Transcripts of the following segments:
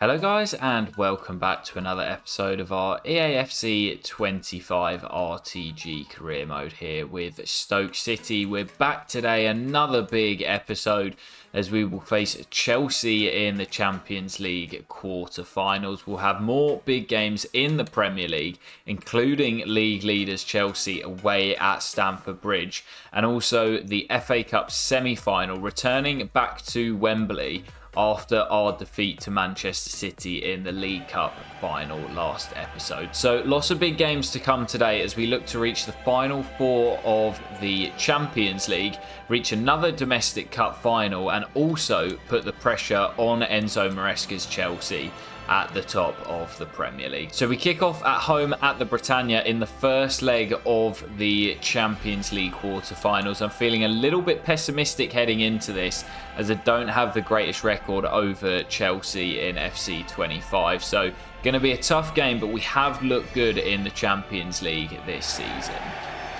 Hello guys and welcome back to another episode of our EAFC 25 RTG career mode here with Stoke City. We're back today, another big episode as we will face Chelsea in the Champions League quarter-finals. We'll have more big games in the Premier League, including league leaders Chelsea away at Stamford Bridge, and also the FA Cup semi-final returning back to Wembley after our defeat to Manchester City in the League Cup final last episode. So lots of big games to come today as we look to reach the final four of the Champions League, reach another domestic cup final, and also put the pressure on Enzo Maresca's Chelsea at the top of the Premier League. So we kick off at home at the Britannia in the first leg of the Champions League quarter-finals. I'm feeling a little bit pessimistic heading into this as I don't have the greatest record over Chelsea in FC 25. So going to be a tough game, but we have looked good in the Champions League this season.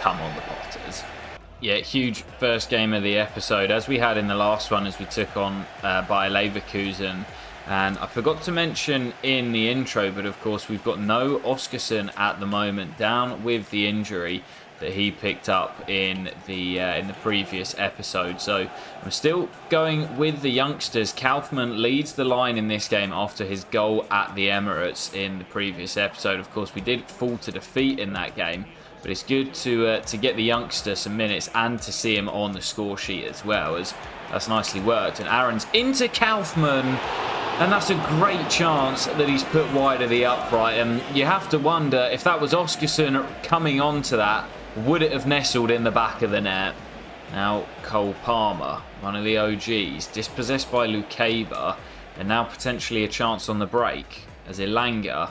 Come on the Potters. Yeah, huge first game of the episode, as we had in the last one as we took on Bayer Leverkusen. And I forgot to mention in the intro, but of course we've got no Oscarson at the moment, down with the injury that he picked up in the previous episode. So I'm still going with the youngsters. Kaufman leads the line in this game after his goal at the Emirates in the previous episode. Of course, we did fall to defeat in that game, but it's good to get the youngster some minutes and to see him on the score sheet as well, as that's nicely worked. And Aaron's into Kaufman. And that's a great chance that he's put wide of the upright. And you have to wonder, if that was Oscarson coming onto that, would it have nestled in the back of the net? Now, Cole Palmer, one of the OGs, dispossessed by Lukeba, and now potentially a chance on the break as Elanga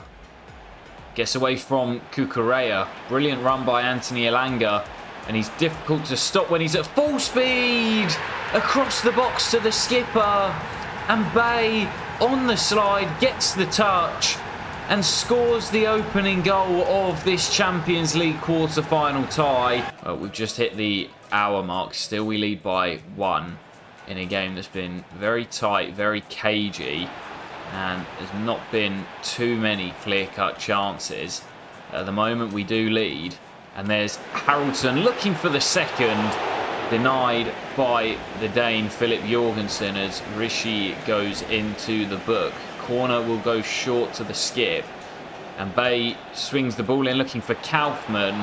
gets away from Cucurella. Brilliant run by Anthony Elanga, and he's difficult to stop when he's at full speed across the box to the skipper. And Bay, on the slide, gets the touch and scores the opening goal of this Champions League quarter-final tie. Well, we've just hit the hour mark. Still, we lead by 1 in a game that's been very tight, very cagey, and there's not been too many clear-cut chances. At the moment, we do lead, and there's Haraldson looking for the second, denied by the Dane Philip Jorgensen as Rishi goes into the book. Corner will go short to the skip, and Bay swings the ball in looking for Kaufman,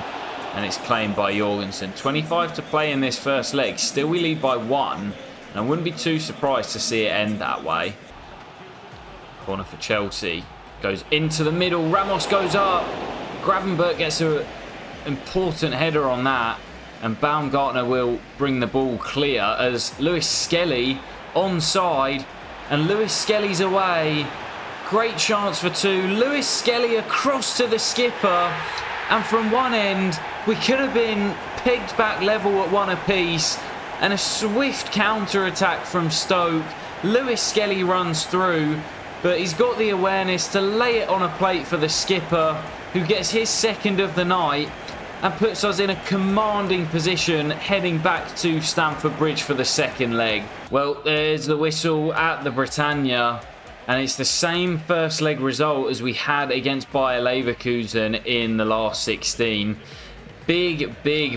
and it's claimed by Jorgensen. 25 to play in this first leg. Still we lead by 1, and I wouldn't be too surprised to see it end that way. Corner for Chelsea. Goes into the middle. Ramos goes up. Gravenberch gets an important header on that. And Baumgartner will bring the ball clear as Lewis Skelly onside. And Lewis Skelly's away. Great chance for 2. Lewis Skelly across to the skipper. And from one end, we could have been pegged back level at 1 apiece. And a swift counter-attack from Stoke. Lewis Skelly runs through, but he's got the awareness to lay it on a plate for the skipper, who gets his second of the night and puts us in a commanding position heading back to Stamford Bridge for the second leg. Well, there's the whistle at the Britannia, and it's the same first leg result as we had against Bayer Leverkusen in the last 16. Big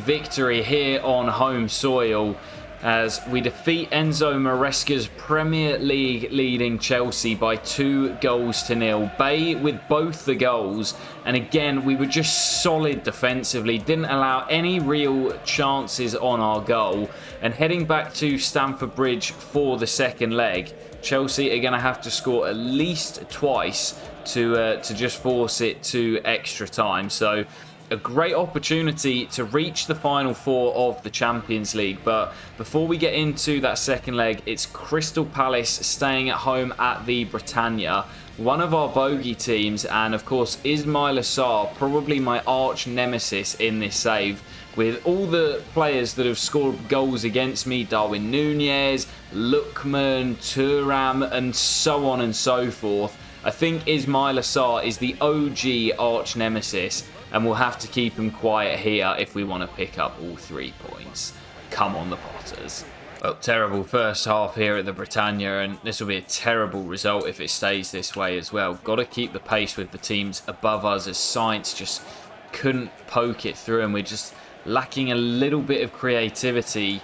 victory here on home soil as we defeat Enzo Maresca's Premier League leading Chelsea by 2-0. Bay with both the goals, and again we were just solid defensively, didn't allow any real chances on our goal. And heading back to Stamford Bridge for the second leg, Chelsea are going to have to score at least twice to just force it to extra time. So a great opportunity to reach the final four of the Champions League. But before we get into that second leg, it's Crystal Palace staying at home at the Britannia, one of our bogey teams, and of course Ismail Assar, probably my arch nemesis in this save. With all the players that have scored goals against me, Darwin Nunez, Lookman, Thuram, and so on and so forth, I think Ismail Assar is the OG arch nemesis, and we'll have to keep him quiet here if we want to pick up all 3 points. Come on the Potters. Well, terrible first half here at the Britannia, and this will be a terrible result if it stays this way as well. Got to keep the pace with the teams above us, as Sainz just couldn't poke it through, and we're just lacking a little bit of creativity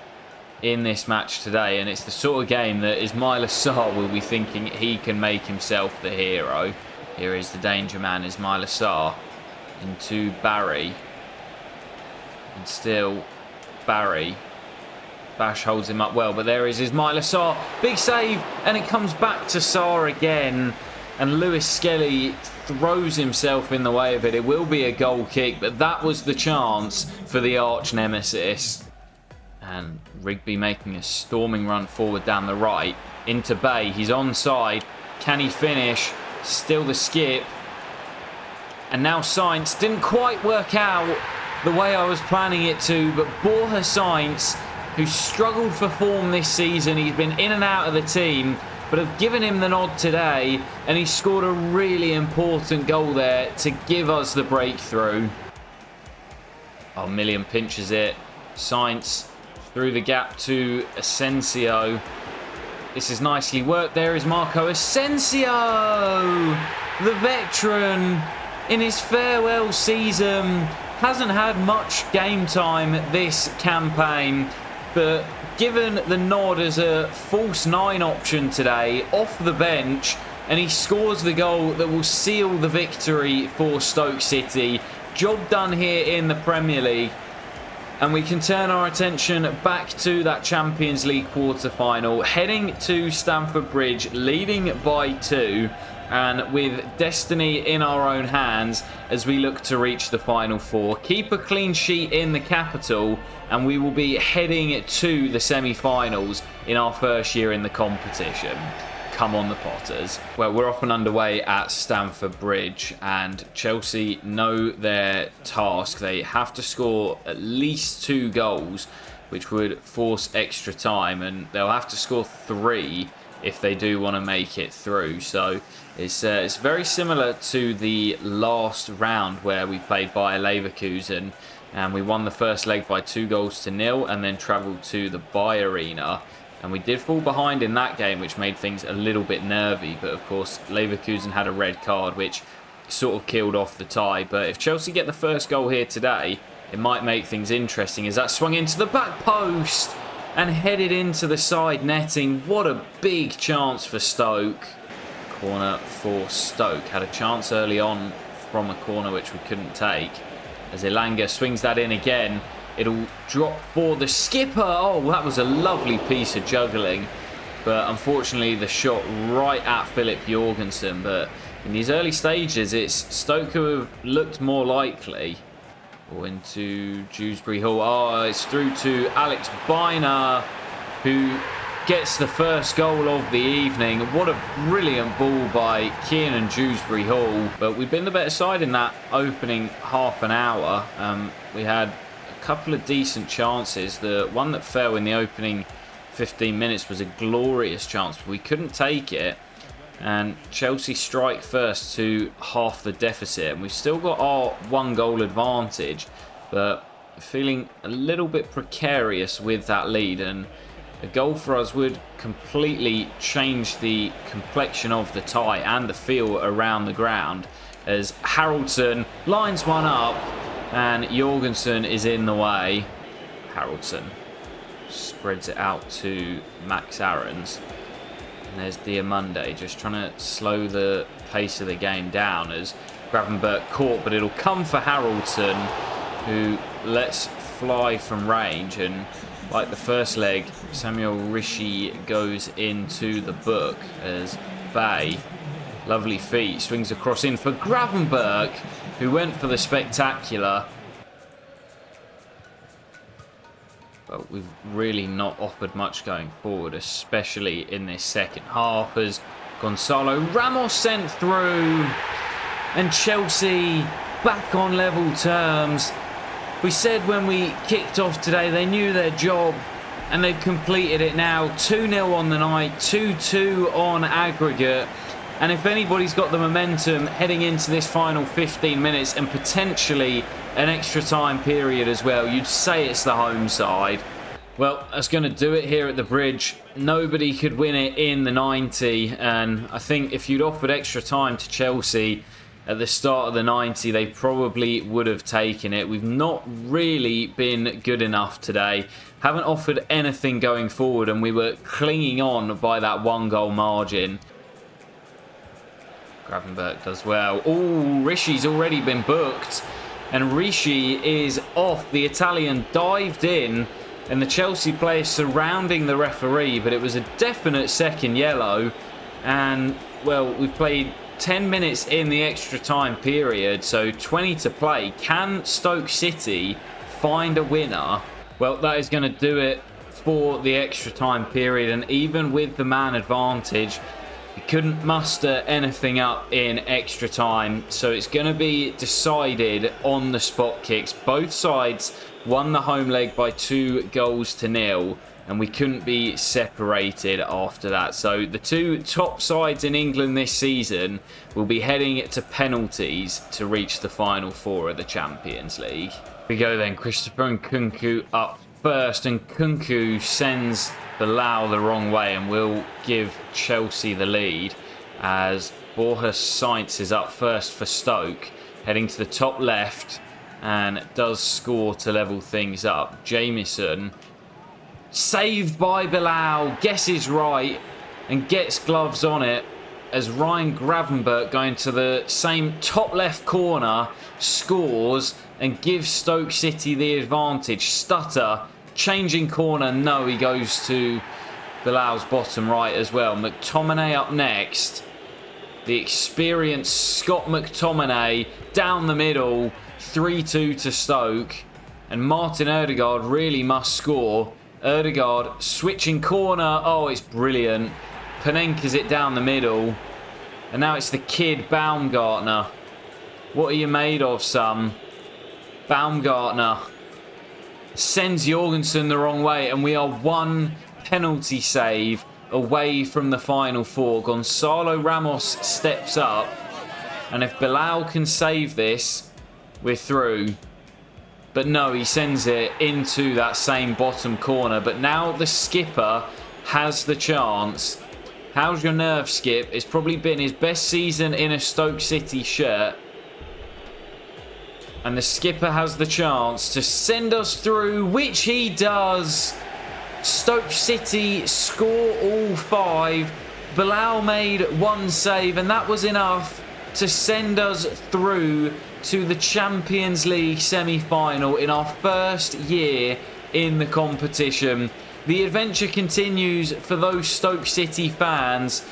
in this match today. And it's the sort of game that Ismail Assar will be thinking he can make himself the hero. Here is the danger man, Ismail Assar, into Barry, and still Barry. Bash holds him up well, but there is Ismail Assar. Big save, and it comes back to Sarr again. And Lewis Skelly throws himself in the way of it. It will be a goal kick, but that was the chance for the arch nemesis. And Rigby making a storming run forward down the right. Into Bay, he's onside. Can he finish? Still the skip. And now Sainz didn't quite work out the way I was planning it to, but Borja Sainz, who struggled for form this season. He's been in and out of the team, but have given him the nod today, and he scored a really important goal there to give us the breakthrough. Oh, Million pinches it. Sainz through the gap to Asensio. This is nicely worked. There is Marco Asensio, the veteran in his farewell season. Hasn't had much game time this campaign, but given the nod as a false 9 option today, off the bench, and he scores the goal that will seal the victory for Stoke City. Job done here in the Premier League, and we can turn our attention back to that Champions League quarter-final, heading to Stamford Bridge, leading by 2, and with destiny in our own hands as we look to reach the Final Four. Keep a clean sheet in the capital, and we will be heading to the semi-finals in our first year in the competition. Come on, the Potters. Well, we're off and underway at Stamford Bridge, and Chelsea know their task. They have to score at least 2 goals, which would force extra time, and they'll have to score 3 if they do want to make it through. So it's very similar to the last round where we played Bayer Leverkusen, and we won the first leg by 2-0, and then travelled to the Bayer Arena. And we did fall behind in that game, which made things a little bit nervy. But of course, Leverkusen had a red card, which sort of killed off the tie. But if Chelsea get the first goal here today, it might make things interesting, as that swung into the back post and headed into the side netting. What a big chance for Stoke. Corner for Stoke. Had a chance early on from a corner which we couldn't take. As Elanga swings that in again, it'll drop for the skipper. Oh, that was a lovely piece of juggling. But unfortunately, the shot right at Philip Jorgensen. But in these early stages, it's Stoke who have looked more likely. Or into Dewsbury Hall. Oh, it's through to Alex Biner, who gets the first goal of the evening. What a brilliant ball by Kiernan Dewsbury Hall. But we've been the better side in that opening half an hour. We had a couple of decent chances. The one that fell in the opening 15 minutes was a glorious chance, but we couldn't take it. And Chelsea strike first to half the deficit. And we've still got our 1-goal advantage, but feeling a little bit precarious with that lead. And a goal for us would completely change the complexion of the tie and the feel around the ground, as Haraldson lines one up and Jorgensen is in the way. Haraldson spreads it out to Max Aarons. And there's Diamonde just trying to slow the pace of the game down as Gravenberch caught, but it'll come for Haraldson, who lets fly from range. And like the first leg, Samuel Rishi goes into the book as Bay, lovely feet, swings across in for Gravenberch, who went for the spectacular. But we've really not offered much going forward, especially in this second half, as Gonzalo Ramos sent through, and Chelsea back on level terms. We said when we kicked off today they knew their job, and they've completed it now. 2-0 on the night, 2-2 on aggregate. And if anybody's got the momentum heading into this final 15 minutes and potentially an extra time period as well, you'd say it's the home side. Well, that's going to do it here at the Bridge. Nobody could win it in the 90, and I think if you'd offered extra time to Chelsea at the start of the 90, they probably would have taken it. We've not really been good enough today. Haven't offered anything going forward, and we were clinging on by that 1-goal margin. Gravenberch does well. Oh, Rishi's already been booked, and Rishi is off. The Italian dived in, and the Chelsea players surrounding the referee, but it was a definite second yellow. And, well, we've played 10 minutes in the extra time period, so 20 to play. Can Stoke City find a winner? Well, that is going to do it for the extra time period, and even with the man advantage, we couldn't muster anything up in extra time, so it's going to be decided on the spot kicks. Both sides won the home leg by 2-0, and we couldn't be separated after that. So the two top sides in England this season will be heading to penalties to reach the final four of the Champions League. We go then, Christopher Nkunku up first, and Nkunku sends Bilal the wrong way and will give Chelsea the lead as Borja Sainz is up first for Stoke, heading to the top left, and does score to level things up. Jamieson, saved by Bilal, guesses right and gets gloves on it as Ryan Gravenberch, going to the same top left corner, scores and gives Stoke City the advantage. Stutter, changing corner, no, he goes to Bilal's bottom right as well. McTominay up next. The experienced Scott McTominay down the middle, 3-2 to Stoke. And Martin Ødegaard really must score. Ødegaard switching corner, oh, it's brilliant. Panenka's it down the middle. And now it's the kid Baumgartner. What are you made of, son? Baumgartner sends Jorgensen the wrong way, and we are one penalty save away from the final four. Gonzalo Ramos steps up, and if Bilal can save this, we're through. But no, he sends it into that same bottom corner. But now the skipper has the chance. How's your nerve, Skip? It's probably been his best season in a Stoke City shirt. And the skipper has the chance to send us through, which he does. Stoke City score all 5. Bilal made one save, and that was enough to send us through to the Champions League semi-final in our first year in the competition. The adventure continues for those Stoke City fans,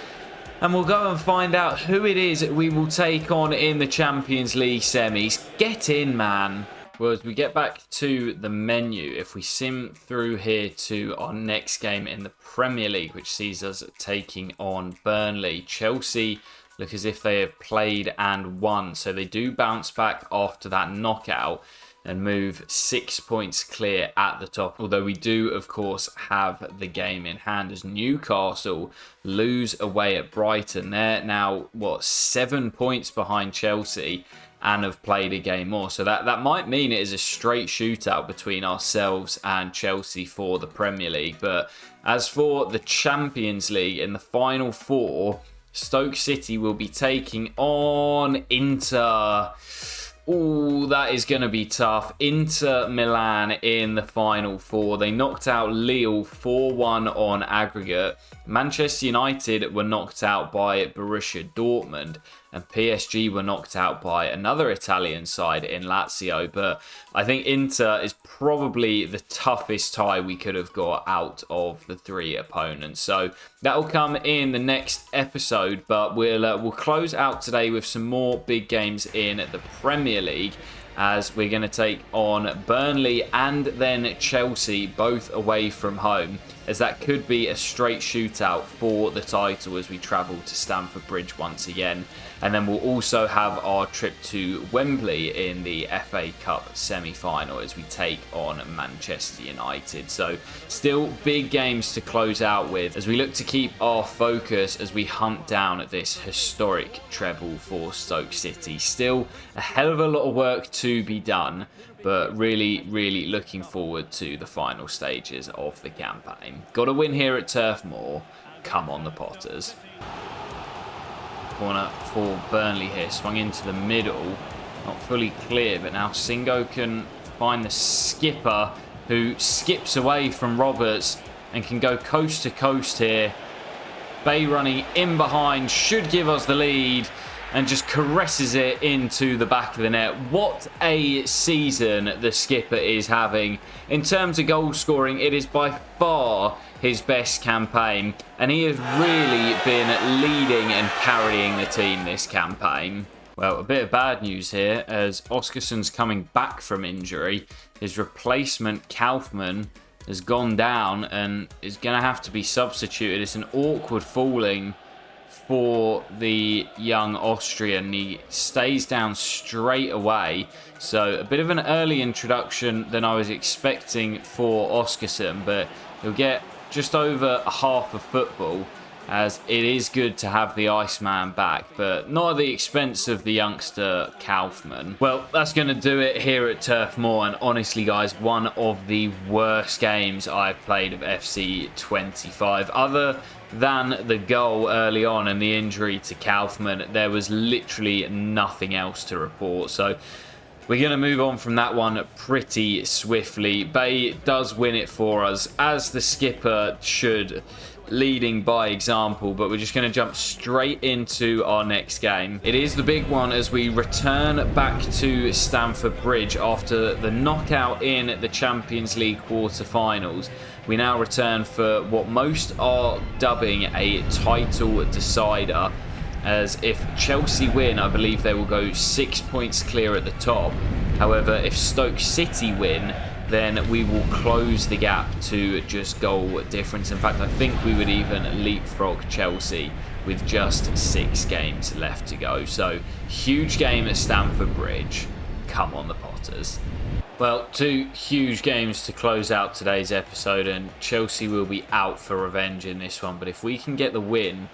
and we'll go and find out who it is we will take on in the Champions League semis. Get in, man. Well, as we get back to the menu, if we sim through here to our next game in the Premier League, which sees us taking on Burnley, Chelsea look as if they have played and won. So they do bounce back after that knockout and move 6 points clear at the top. Although we do, of course, have the game in hand as Newcastle lose away at Brighton. They're now, 7 points behind Chelsea and have played a game more. So that might mean it is a straight shootout between ourselves and Chelsea for the Premier League. But as for the Champions League, in the final four, Stoke City will be taking on Inter. Ooh, that is going to be tough. Inter Milan in the final four. They knocked out Lille 4-1 on aggregate. Manchester United were knocked out by Borussia Dortmund, and PSG were knocked out by another Italian side in Lazio. But I think Inter is probably the toughest tie we could have got out of the three opponents. So that will come in the next episode, but we'll close out today with some more big games in the Premier League, as we're going to take on Burnley and then Chelsea, both away from home. as that could be a straight shootout for the title as we travel to Stamford Bridge once again. And then we'll also have our trip to Wembley in the FA Cup semi-final as we take on Manchester United. So still big games to close out with as we look to keep our focus as we hunt down this historic treble for Stoke City. Still a hell of a lot of work to be done, but really looking forward to the final stages of the campaign. Got to win here at Turf Moor. Come on the Potters. Corner for Burnley here, swung into the middle, not fully clear, but now Singo can find the skipper who skips away from Roberts and can go coast to coast here. Bay running in behind should give us the lead and just caresses it into the back of the net. What a season the skipper is having. In terms of goal scoring, it is by far his best campaign, and he has really been leading and carrying the team this campaign. Well, a bit of bad news here as Oscarson's coming back from injury. His replacement, Kaufmann, has gone down and is going to have to be substituted. It's an awkward falling for the young Austrian. He stays down straight away. So a bit of an early introduction than I was expecting for Oscarson, but he'll get just over half of football, as it is good to have the Iceman back, but not at the expense of the youngster Kaufmann. Well, that's going to do it here at Turf Moor, and honestly guys, one of the worst games I've played of FC 25. Other than the goal early on and the injury to Kaufmann, there was literally nothing else to report. So we're going to move on from that one pretty swiftly. Bay does win it for us, as the skipper should, leading by example, but we're just going to jump straight into our next game. It is the big one as we return back to Stamford Bridge after the knockout in the Champions League quarter-finals. We now return for what most are dubbing a title decider, as if Chelsea win, I believe they will go 6 points clear at the top. However, if Stoke City win, then we will close the gap to just goal difference. In fact, I think we would even leapfrog Chelsea with just 6 games left to go. So, huge game at Stamford Bridge. Come on the Potters. Well, 2 huge games to close out today's episode, and Chelsea will be out for revenge in this one. But if we can get the win...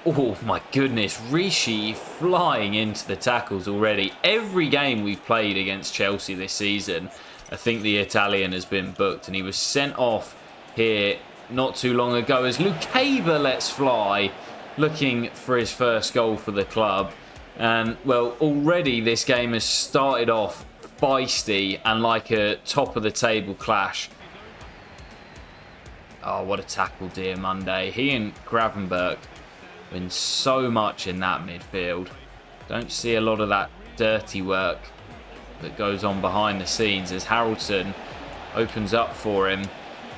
Oh my goodness, Rishi flying into the tackles already. Every game we've played against Chelsea this season, I think the Italian has been booked, and he was sent off here not too long ago as Lukeba lets fly, looking for his first goal for the club. And well, already this game has started off feisty and like a top of the table clash. Oh, what a tackle, dear Monday. He and Gravenberg win so much in that midfield. Don't see a lot of that dirty work that goes on behind the scenes as Haraldson opens up for him.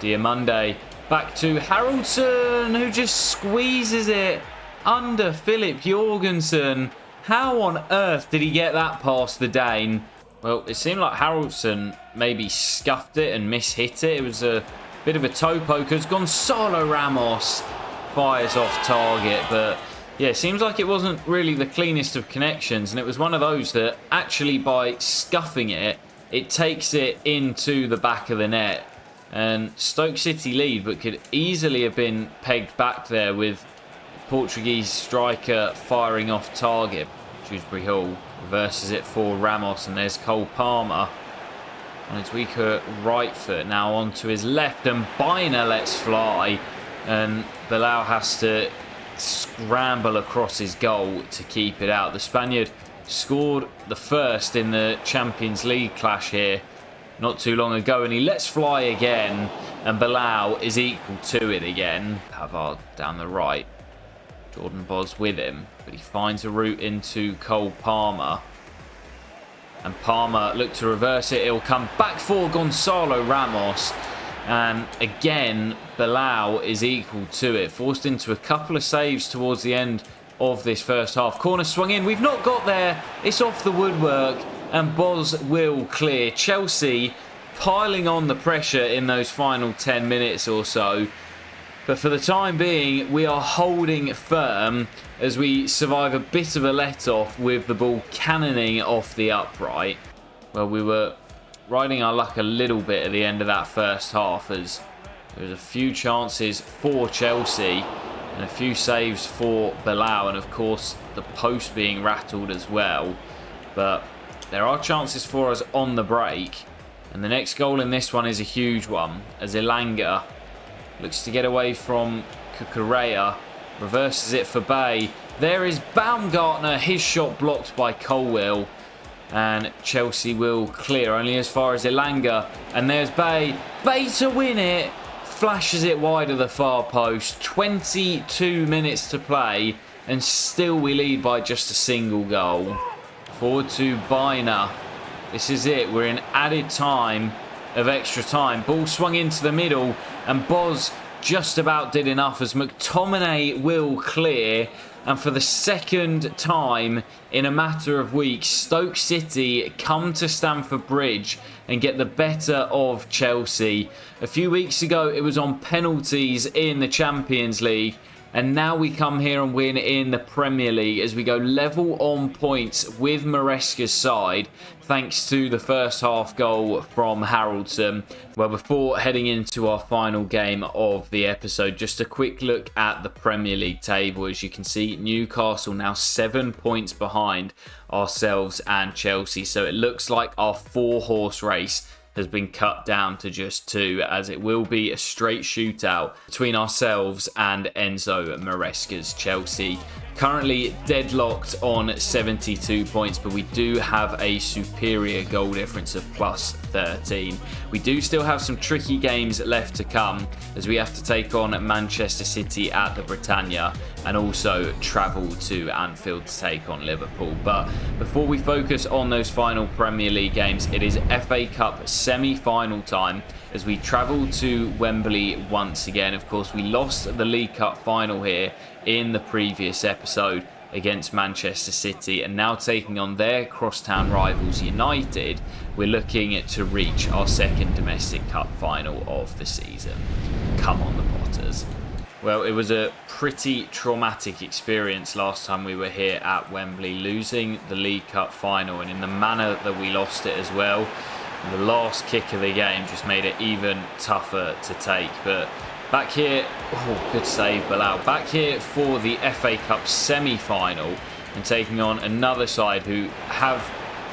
Diamonde back to Haraldson, who just squeezes it under Philip Jorgensen. How on earth did he get that past the Dane? Well, it seemed like Haraldson maybe scuffed it and mishit it. It was a bit of a toe poke as Gonzalo Ramos fires off target, but yeah, it seems like it wasn't really the cleanest of connections, and it was one of those that actually by scuffing it, it takes it into the back of the net. And Stoke City lead, but could easily have been pegged back there with Portuguese striker firing off target. Shrewsbury Hall reverses it for Ramos, and there's Cole Palmer on his weaker right foot, now onto his left, and Biner lets fly, and Bilal has to scramble across his goal to keep it out. The Spaniard scored the first in the Champions League clash here not too long ago, and he lets fly again, and Bilal is equal to it again. Pavard down the right, Jordan Boz with him, but he finds a route into Cole Palmer, and Palmer looked to reverse it. It'll come back for Gonzalo Ramos, and again Bilal is equal to it, forced into a couple of saves towards the end of this first half. Corner swung in, we've not got there, it's off the woodwork, and Boz will clear. Chelsea piling on the pressure in those final 10 minutes or so, But for the time being, we are holding firm as we survive a bit of a let-off with the ball cannoning off the upright. Well, we were riding our luck a little bit at the end of that first half, as there was a few chances for Chelsea and a few saves for Bilal, and of course the post being rattled as well. But there are chances for us on the break, and the next goal in this one is a huge one, as Elanga looks to get away from Cucurella, reverses it for Bay. There is Baumgartner, his shot blocked by Colwill, and Chelsea will clear only as far as Elanga, and there's Bay. Bay to win it, flashes it wide of the far post. 22 minutes to play, and still we lead by just a single goal. Forward to Biner. This is it, we're in added time of extra time. Ball swung into the middle, and Boz just about did enough as McTominay will clear. And for the second time in a matter of weeks, Stoke City come to Stamford Bridge and get the better of Chelsea. A few weeks ago, it was on penalties in the Champions League. And now we come here and win in the Premier League as we go level on points with Maresca's side, thanks to the first half goal from Haraldson. Well, before heading into our final game of the episode, just a quick look at the Premier League table. As you can see, Newcastle now 7 points behind ourselves and Chelsea. So it looks like our 4-horse race has been cut down to just 2, as it will be a straight shootout between ourselves and Enzo Maresca's Chelsea. Currently deadlocked on 72 points, but we do have a superior goal difference of plus 13. We do still have some tricky games left to come, as we have to take on Manchester City at the Britannia and also travel to Anfield to take on Liverpool. But before we focus on those final Premier League games, it is FA Cup semi-final time as we travel to Wembley once again. Of course, we lost the League Cup final here in the previous episode against Manchester City, and now taking on their crosstown rivals United, we're looking to reach our second domestic cup final of the season. Come on, the Potters. Well, it was a pretty traumatic experience last time we were here at Wembley, losing the League Cup final, and in the manner that we lost it as well. The last kick of the game just made it even tougher to take. But back here, oh, good save, Bilal. Back here for the FA Cup semi-final and taking on another side who have...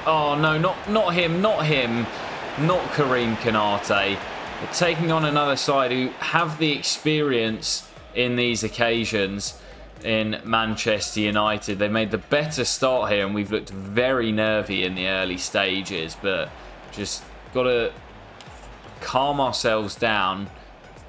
Oh, no, not him, not Karim Konate. But taking on another side who have the experience in these occasions in Manchester United. They made the better start here, and we've looked very nervy in the early stages, but just got to calm ourselves down,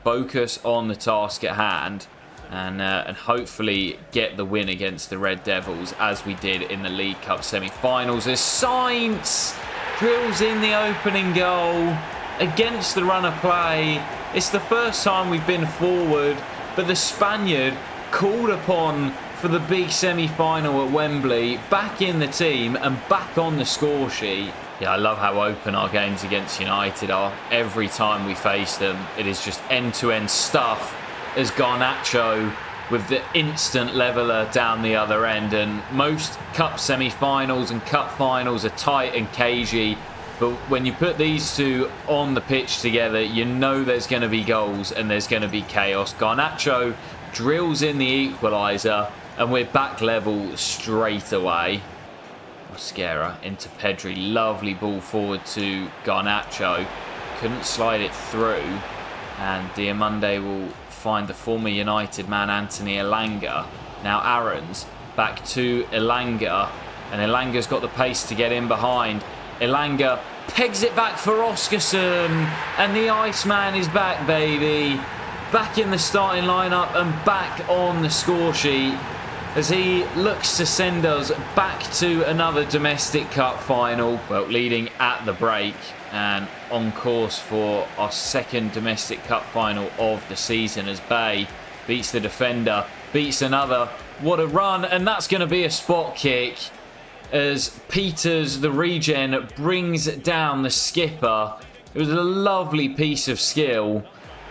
focus on the task at hand, and hopefully get the win against the Red Devils as we did in the League Cup semi-finals. As Sainz drills in the opening goal against the run of play. It's the first time we've been forward, but the Spaniard called upon for the big semi-final at Wembley, back in the team and back on the score sheet. Yeah, I love how open our games against United are. Every time we face them, it is just end-to-end stuff, as Garnacho with the instant leveller down the other end. And most cup semi-finals and cup finals are tight and cagey, but when you put these two on the pitch together, you know there's going to be goals and there's going to be chaos. Garnacho drills in the equaliser, and we're back level straight away. Mosquera into Pedri, lovely ball forward to Garnacho, couldn't slide it through, and Diomande will find the former United man Anthony Elanga. Now Aarons back to Elanga, and Elanga's got the pace to get in behind. Elanga pegs it back for Oscarson, and the Iceman is back, baby, back in the starting lineup and back on the score sheet, as he looks to send us back to another domestic cup final. Well, leading at the break and on course for our second domestic cup final of the season, as Bay beats the defender, beats another. What a run, and that's going to be a spot kick as Peters, the regen, brings down the skipper. It was a lovely piece of skill,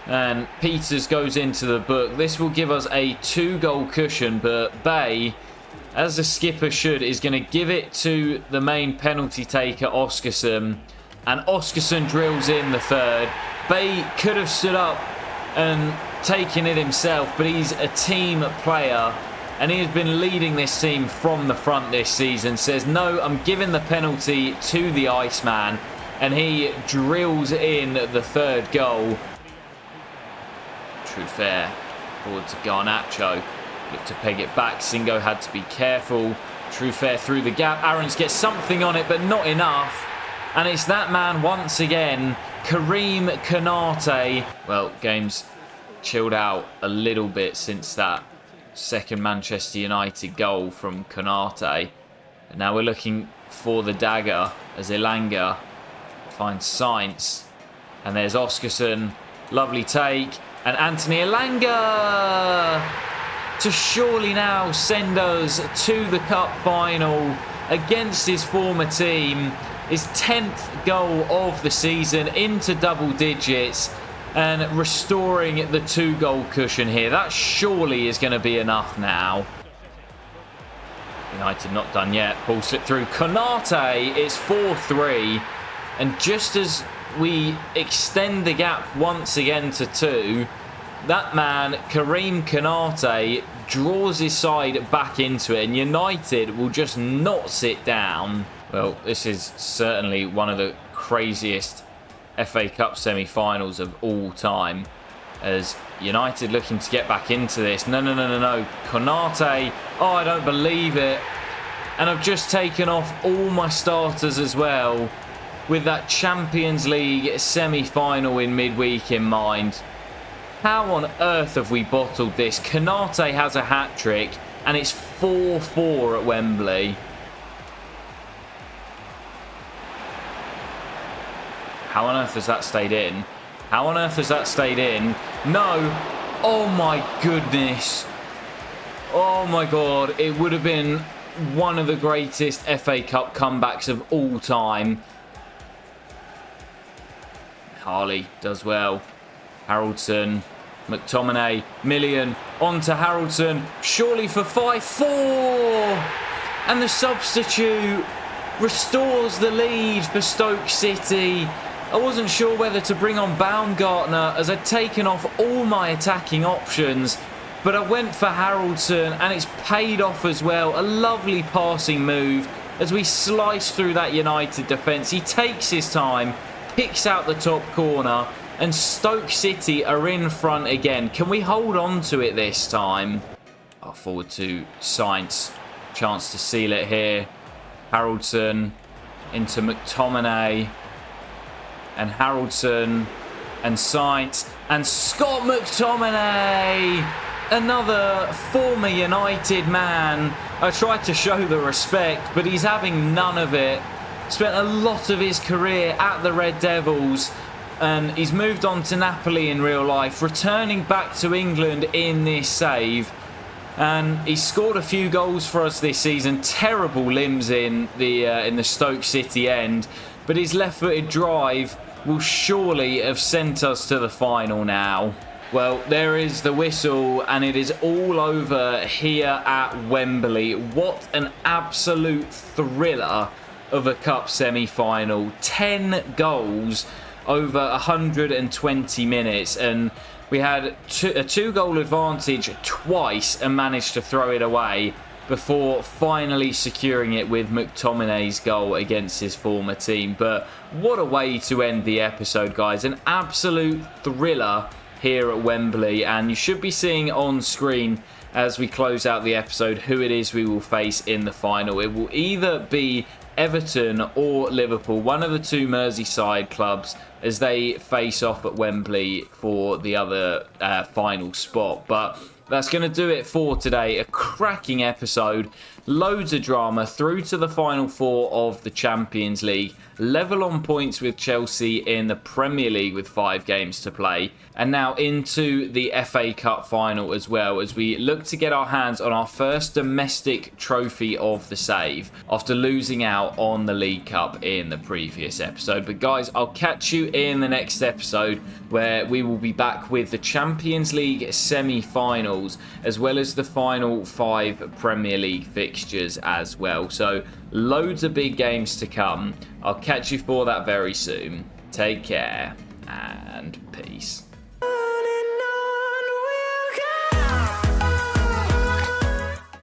And Peters goes into the book. This will give us a 2-goal cushion, but Bay, as the skipper should, is going to give it to the main penalty taker, Oscarson. And Oscarson drills in the third. Bay could have stood up and taken it himself, but he's a team player. And he has been leading this team from the front this season. Says, no, I'm giving the penalty to the Iceman. And he drills in the third goal. True fair. Forward to Garnacho. Looked to peg it back. Singo had to be careful. True fair through the gap. Aarons gets something on it, but not enough. And it's that man once again, Karim Konate. Well, game's chilled out a little bit since that second Manchester United goal from Konate. And now we're looking for the dagger as Elanga finds Sainz. And there's Oscarson. Lovely take. And Anthony Elanga to surely now send us to the cup final against his former team. His 10th goal of the season into double digits and restoring the 2-goal cushion here. That surely is going to be enough now. United not done yet. Ball slipped through. Konate, it's 4-3. And just as we extend the gap once again to 2, that man, Karim Konate, draws his side back into it, and United will just not sit down. Well, this is certainly one of the craziest FA Cup semi-finals of all time, as United looking to get back into this. No. Konate, oh, I don't believe it. And I've just taken off all my starters as well, with that Champions League semi-final in midweek in mind. How on earth have we bottled this? Konate has a hat-trick, and it's 4-4 at Wembley. How on earth has that stayed in? How on earth has that stayed in? No! Oh my goodness! Oh my god, it would have been one of the greatest FA Cup comebacks of all time. Harley does well. Haraldson, McTominay, Million, on to Haraldson, surely for 5-4! And the substitute restores the lead for Stoke City. I wasn't sure whether to bring on Baumgartner as I'd taken off all my attacking options, but I went for Haraldson and it's paid off as well. A lovely passing move as we slice through that United defence. He takes his time, picks out the top corner, and Stoke City are in front again. Can we hold on to it this time? Oh, forward to Sainz. Chance to seal it here. Haraldson into McTominay. And Haraldson and Sainz. And Scott McTominay! Another former United man. I tried to show the respect, but he's having none of it. Spent a lot of his career at the Red Devils. And he's moved on to Napoli in real life, returning back to England in this save. And he's scored a few goals for us this season. Terrible limbs in the Stoke City end. But his left-footed drive will surely have sent us to the final now. Well, there is the whistle, and it is all over here at Wembley. What an absolute thriller of a cup semi-final. 10 goals over 120 minutes, and we had a 2-goal advantage twice and managed to throw it away before finally securing it with McTominay's goal against his former team. But what a way to end the episode, guys. An absolute thriller here at Wembley, and you should be seeing on screen as we close out the episode who it is we will face in the final. It will either be Everton or Liverpool, one of the two Merseyside clubs, as they face off at Wembley for the other final spot. But that's going to do it for today. A cracking episode. loads of drama through to the final four of the Champions League, level on points with Chelsea in the Premier League with 5 games to play, and now into the FA Cup final as well, as we look to get our hands on our first domestic trophy of the save after losing out on the League Cup in the previous episode. But guys, I'll catch you in the next episode where we will be back with the Champions League semi-finals as well as the final 5 Premier League fixtures as well. So loads of big games to come. I'll catch you for that very soon. Take care and peace.